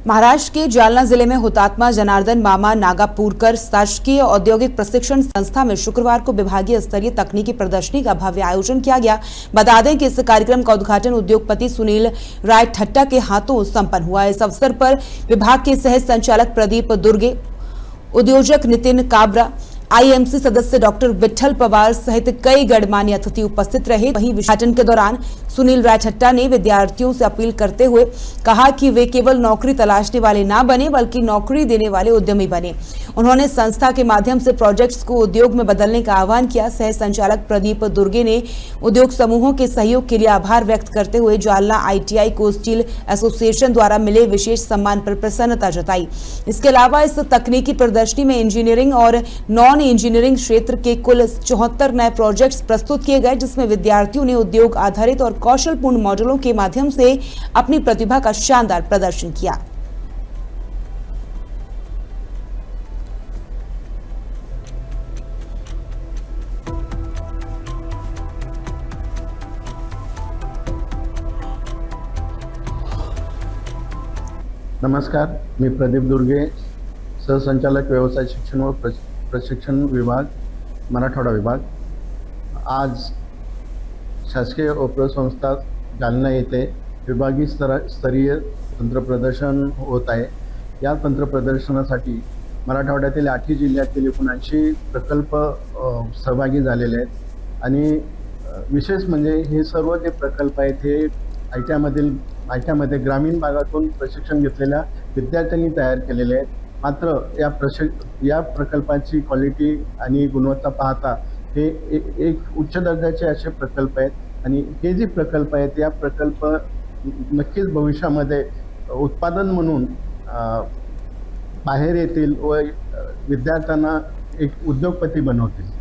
महाराष्ट्र के जालना जिले में हुतात्मा जनार्दन मामा नागापुरकर शासकीय औद्योगिक प्रशिक्षण संस्था में शुक्रवार को विभागीय स्तरीय तकनीकी प्रदर्शनी का भव्य आयोजन किया गया। बता दें कि इस कार्यक्रम का उद्घाटन उद्योगपति सुनील राय ठट्टा के हाथों संपन्न हुआ। इस अवसर पर विभाग के सह संचालक प्रदीप दुर्गे, उद्योजक नितिन काबरा, आईएमसी सदस्य डॉक्टर विठल पवार सहित कई गणमान्य अतिथि उपस्थित रहे। वहीं उद्घाटन के दौरान सुनील राय ठट्टा ने विद्यार्थियों से अपील करते हुए कहा कि वे केवल नौकरी तलाशने वाले ना बने बल्कि नौकरी देने वाले उद्यमी बने। उन्होंने संस्था के माध्यम से प्रोजेक्ट्स को उद्योग में बदलने का आह्वान किया। सह संचालक प्रदीप दुर्गे ने उद्योग समूहों के सहयोग के लिए आभार व्यक्त करते हुए जालना आईटीआई को स्टील एसोसिएशन द्वारा मिले विशेष सम्मान पर प्रसन्नता जताई। इसके अलावा इस तकनीकी प्रदर्शनी में इंजीनियरिंग और नॉन इंजीनियरिंग क्षेत्र के कुल 74 नए प्रोजेक्ट्स प्रस्तुत किए गए, जिसमें विद्यार्थियों ने उद्योग आधारित और कौशलपूर्ण मॉडलों के माध्यम से अपनी प्रतिभा का शानदार प्रदर्शन किया। नमस्कार, मी प्रदीप दुर्गे, सहसंचालक व्यवसाय शिक्षण व प्रशिक्षण विभाग, मराठवाडा विभाग। आज शासकीय उपसंस्था जालना येथे विभागीय स्तरीय तंत्रप्रदर्शन होत आहे। या तंत्रप्रदर्शनासाठी मराठवाड्यातील 8 जिल्ह्यातील एकूण 80 प्रकल्प सहभागी झालेले आहेत आणि विशेष म्हणजे हे सर्व जे प्रकल्प आहेत हे आयटीआयमध्ये ग्रामीण भागातून प्रशिक्षण घेतलेल्या विद्यार्थ्यांनी तयार केलेले आहेत। मात्र या प्रकल्पाची क्वालिटी आणि गुणवत्ता पाहता हे एक उच्च दर्जाचे असे प्रकल्प आहेत आणि हे जे प्रकल्प आहेत या प्रकल्प नक्कीच भविष्यामध्ये उत्पादन म्हणून बाहेर येतील व विद्यार्थ्यांना एक उद्योगपती बनवतील।